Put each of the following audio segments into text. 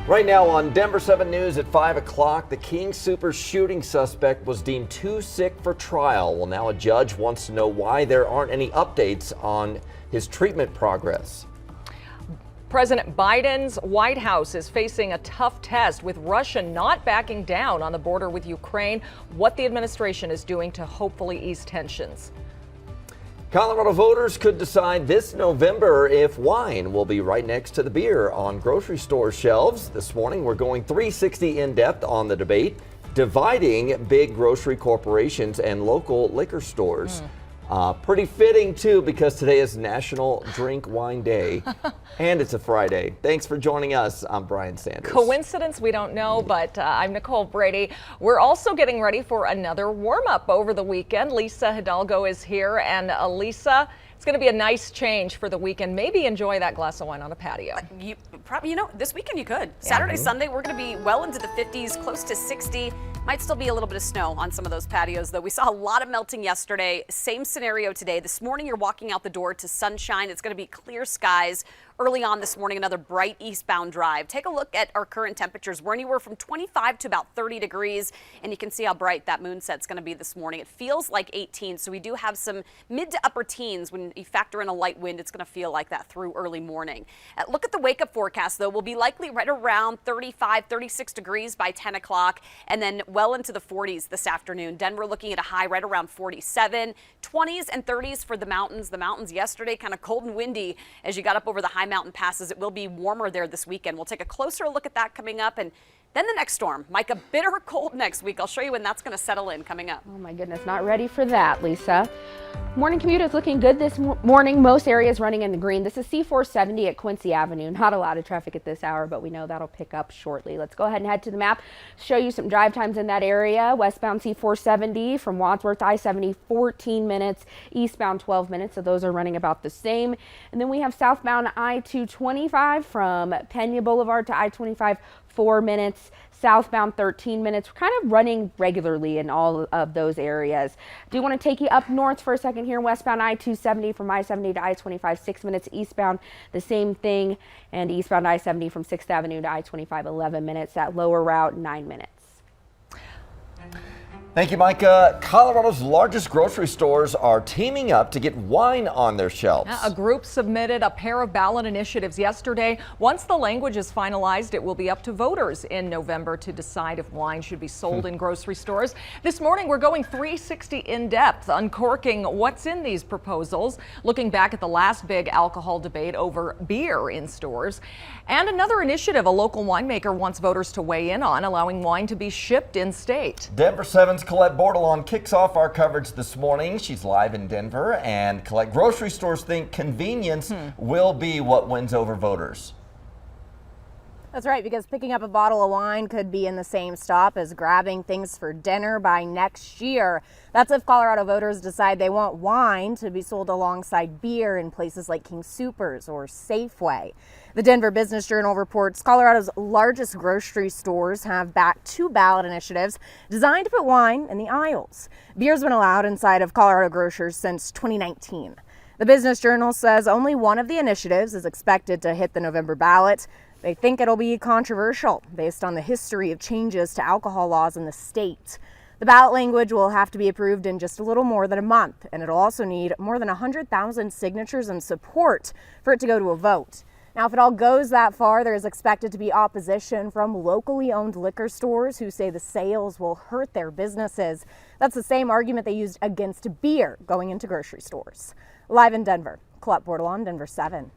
Right now on Denver 7 News at 5 o'clock, the King Soopers shooting suspect was deemed too sick for trial. Well, now a judge wants to know why there aren't any updates on his treatment progress. President Biden's White House is facing a tough test with Russia not backing down on the border with Ukraine. What the administration is doing to hopefully ease tensions. Colorado voters could decide this November if wine will be right next to the beer on grocery store shelves. This morning, we're going 360 in depth on the debate, dividing big grocery corporations and local liquor stores. Pretty fitting, too, because today is National Drink Wine Day, and it's a Friday. Thanks for joining us. I'm Brian Sanders. Coincidence? We don't know, but I'm Nicole Brady. We're also getting ready for another warm-up over the weekend. Lisa Hidalgo is here, and Lisa, it's going to be a nice change for the weekend. Maybe enjoy that glass of wine on a patio. This weekend you could. Saturday, Sunday, we're going to be well into the 50s, close to 60. Might still be a little bit of snow on some of those patios, though. We saw a lot of melting yesterday. Same scenario today. This morning, you're walking out the door to sunshine. It's going to be clear skies. Early on this morning, another bright eastbound drive. Take a look at our current temperatures. We're anywhere from 25 to about 30 degrees, and you can see how bright that moonset's going to be this morning. It feels like 18, so we do have some mid to upper teens. When you factor in a light wind, it's going to feel like that through early morning. Look at the wake-up forecast, though. We'll be likely right around 35, 36 degrees by 10 o'clock, and then well into the 40s this afternoon. Denver looking at a high right around 47, 20s and 30s for the mountains. The mountains yesterday kind of cold and windy as you got up over the high mountain passes. It will be warmer there this weekend. We'll take a closer look at that coming up. And then the next storm, Micah, bitter cold next week. I'll show you when that's going to settle in coming up. Oh my goodness, not ready for that, Lisa. Morning commute is looking good this morning. Most areas running in the green. This is C470 at Quincy Avenue. Not a lot of traffic at this hour, but we know that'll pick up shortly. Let's go ahead and head to the map, show you some drive times in that area. Westbound C470 from Wadsworth to I-70, 14 minutes. Eastbound 12 minutes, so those are running about the same. And then we have southbound I-225 from Pena Boulevard to I-25, 4 minutes. Southbound 13 minutes. We're kind of running regularly in all of those areas. Do want to take you up north for a second here. Westbound I-270 from I-70 to I-25, 6 minutes. Eastbound, the same thing. And eastbound I-70 from 6th Avenue to I-25, 11 minutes. That lower route, 9 minutes. Thank you, Micah. Colorado's largest grocery stores are teaming up to get wine on their shelves. A group submitted a pair of ballot initiatives yesterday. Once the language is finalized, it will be up to voters in November to decide if wine should be sold in grocery stores. This morning, we're going 360 in depth, uncorking what's in these proposals, looking back at the last big alcohol debate over beer in stores. And another initiative a local winemaker wants voters to weigh in on, allowing wine to be shipped in-state. Denver 7's Colette Bordelon kicks off our coverage this morning. She's live in Denver, and Colette, grocery stores think convenience will be what wins over voters. That's right, because picking up a bottle of wine could be in the same stop as grabbing things for dinner by next year. That's if Colorado voters decide they want wine to be sold alongside beer in places like King Soopers or Safeway. The Denver Business Journal reports Colorado's largest grocery stores have backed 2 ballot initiatives designed to put wine in the aisles. Beer's been allowed inside of Colorado grocers since 2019. The Business Journal says only one of the initiatives is expected to hit the November ballot. They think it'll be controversial based on the history of changes to alcohol laws in the state. The ballot language will have to be approved in just a little more than a month, and it'll also need more than 100,000 signatures and support for it to go to a vote. Now, if it all goes that far, there is expected to be opposition from locally owned liquor stores who say the sales will hurt their businesses. That's the same argument they used against beer going into grocery stores. Live in Denver, Colette Bordelon, Denver 7.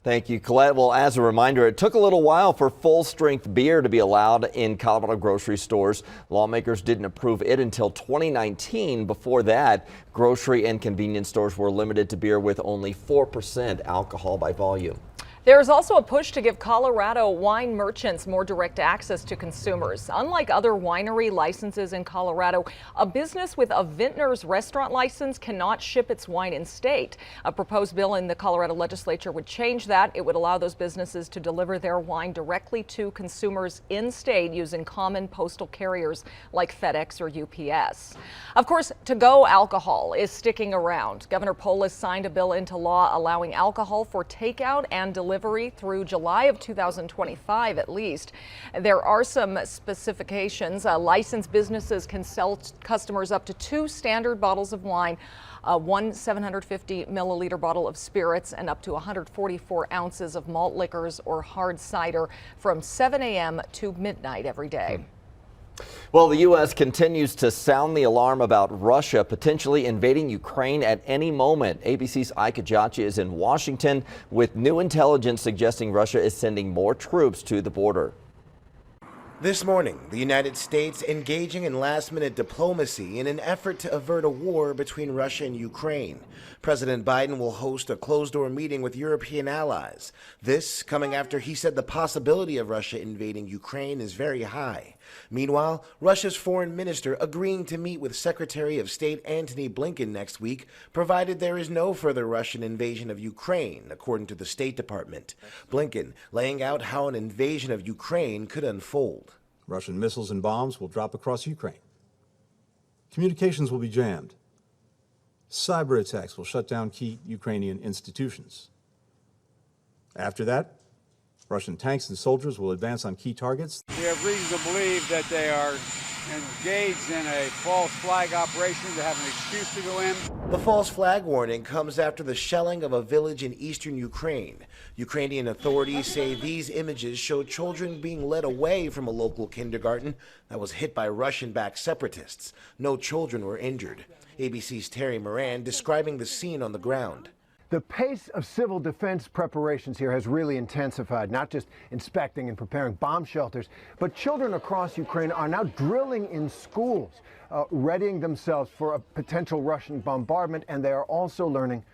Thank you, Colette. Well, as a reminder, it took a little while for full-strength beer to be allowed in Colorado grocery stores. Lawmakers didn't approve it until 2019. Before that, grocery and convenience stores were limited to beer with only 4% alcohol by volume. There's also a push to give Colorado wine merchants more direct access to consumers. Unlike other winery licenses in Colorado, a business with a vintner's restaurant license cannot ship its wine in state. A proposed bill in the Colorado legislature would change that. It would allow those businesses to deliver their wine directly to consumers in state using common postal carriers like FedEx or UPS. Of course, to-go alcohol is sticking around. Governor Polis signed a bill into law allowing alcohol for takeout and delivery delivery through July of 2025 at least. There are some specifications. Licensed businesses can sell customers up to 2 standard bottles of wine, one 750 milliliter bottle of spirits, and up to 144 ounces of malt liquors or hard cider from 7 a.m. to midnight every day. Well, the U.S. continues to sound the alarm about Russia potentially invading Ukraine at any moment. ABC's HACKETT is in Washington with new intelligence suggesting Russia is sending more troops to the border. This morning, the United States engaging in last-minute diplomacy in an effort to avert a war between Russia and Ukraine. President Biden will host a closed-door meeting with European allies. This coming after he said the possibility of Russia invading Ukraine is very high. Meanwhile, Russia's foreign minister agreeing to meet with Secretary of State Antony Blinken next week, provided there is no further Russian invasion of Ukraine, according to the State Department. Blinken laying out how an invasion of Ukraine could unfold. Russian missiles and bombs will drop across Ukraine. Communications will be jammed. Cyber attacks will shut down key Ukrainian institutions. After that, Russian tanks and soldiers will advance on key targets. We have reason to believe that they are engaged in a false flag operation to have an excuse to go in. The false flag warning comes after the shelling of a village in eastern Ukraine. Ukrainian authorities say these images show children being led away from a local kindergarten that was hit by Russian-backed separatists. No children were injured. ABC's Terry Moran describing the scene on the ground. The pace of civil defense preparations here has really intensified, not just inspecting and preparing bomb shelters, but children across Ukraine are now drilling in schools, readying themselves for a potential Russian bombardment, and they are also learning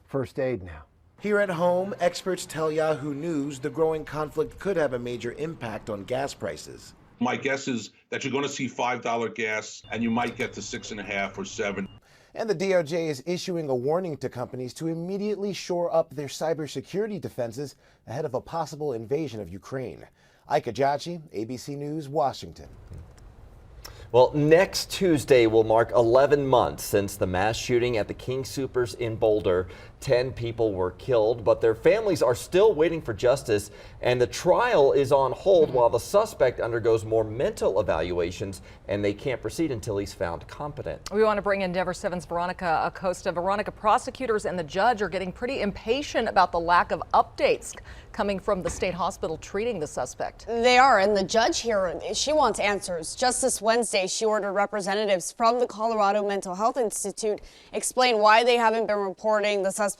first aid now. Here at home, experts tell Yahoo News the growing conflict could have a major impact on gas prices. My guess is that you're going to see $5 gas, and you might get to 6.5 or 7. And the DOJ is issuing a warning to companies to immediately shore up their cybersecurity defenses ahead of a possible invasion of Ukraine. HACKETT, ABC News, Washington. Well, next Tuesday will mark 11 months since the mass shooting at the King Soopers in Boulder. 10 people were killed, but their families are still waiting for justice, and the trial is on hold while the suspect undergoes more mental evaluations, and they can't proceed until he's found competent. We want to bring in Denver 7's Veronica Acosta. Veronica, prosecutors and the judge are getting pretty impatient about the lack of updates coming from the state hospital treating the suspect. They are, and the judge here, she wants answers. Just this Wednesday, she ordered representatives from the Colorado Mental Health Institute explain why they haven't been reporting the suspect's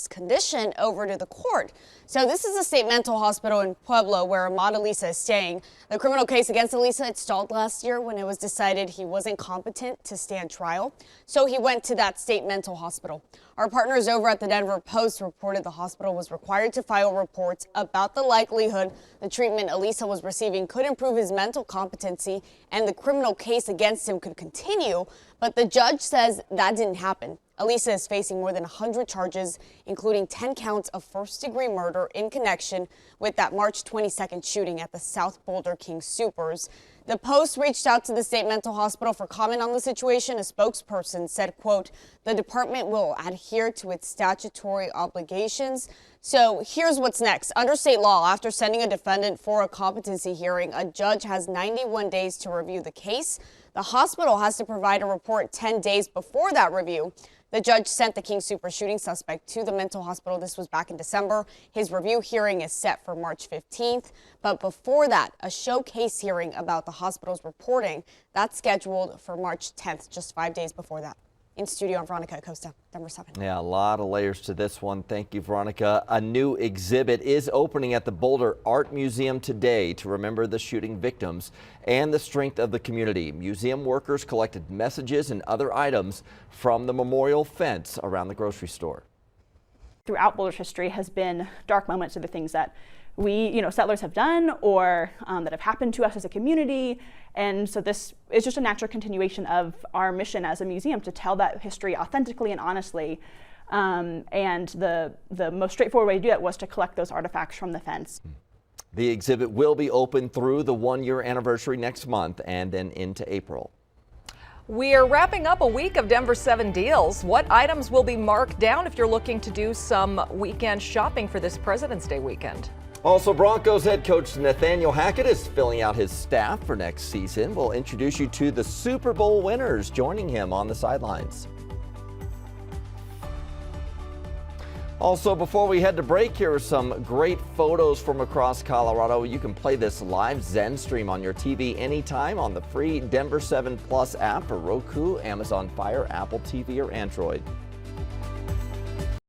condition over to the court. So this is a state mental hospital in Pueblo where Ahmad Elisa is staying. The criminal case against Elisa had stalled last year when it was decided he wasn't competent to stand trial. So he went to that state mental hospital. Our partners over at the Denver Post reported the hospital was required to file reports about the likelihood the treatment Elisa was receiving could improve his mental competency and the criminal case against him could continue. But the judge says that didn't happen. Elisa is facing more than 100 charges, including 10 counts of first-degree murder in connection with that March 22nd shooting at the South Boulder King Soopers. The Post reached out to the state mental hospital for comment on the situation. A spokesperson said, quote, the department will adhere to its statutory obligations. So here's what's next. Under state law, after sending a defendant for a competency hearing, a judge has 91 days to review the case. The hospital has to provide a report 10 days before that review. The judge sent the King Soopers shooting suspect to the mental hospital. This was back in December. His review hearing is set for March 15th. But before that, a showcase hearing about the hospital's reporting, that's scheduled for March 10th, just 5 days before that. In studio, I'm Veronica Acosta, Denver 7. Yeah, a lot of layers to this one. Thank you, Veronica. A new exhibit is opening at the Boulder Art Museum today to remember the shooting victims and the strength of the community. Museum workers collected messages and other items from the memorial fence around the grocery store. Throughout Boulder's history has been dark moments of the things that we, settlers have done or that have happened to us as a community. And so this is just a natural continuation of our mission as a museum to tell that history authentically and honestly. And the most straightforward way to do that was to collect those artifacts from the fence. The exhibit will be open through the 1-year anniversary next month and then into April. We are wrapping up a week of Denver 7 deals. What items will be marked down if you're looking to do some weekend shopping for this President's Day weekend? Also, Broncos head coach Nathaniel Hackett is filling out his staff for next season. We'll introduce you to the Super Bowl winners joining him on the sidelines. Also, before we head to break, here are some great photos from across Colorado. You can play this live Zen stream on your TV anytime on the free Denver 7 Plus app for Roku, Amazon Fire, Apple TV, or Android.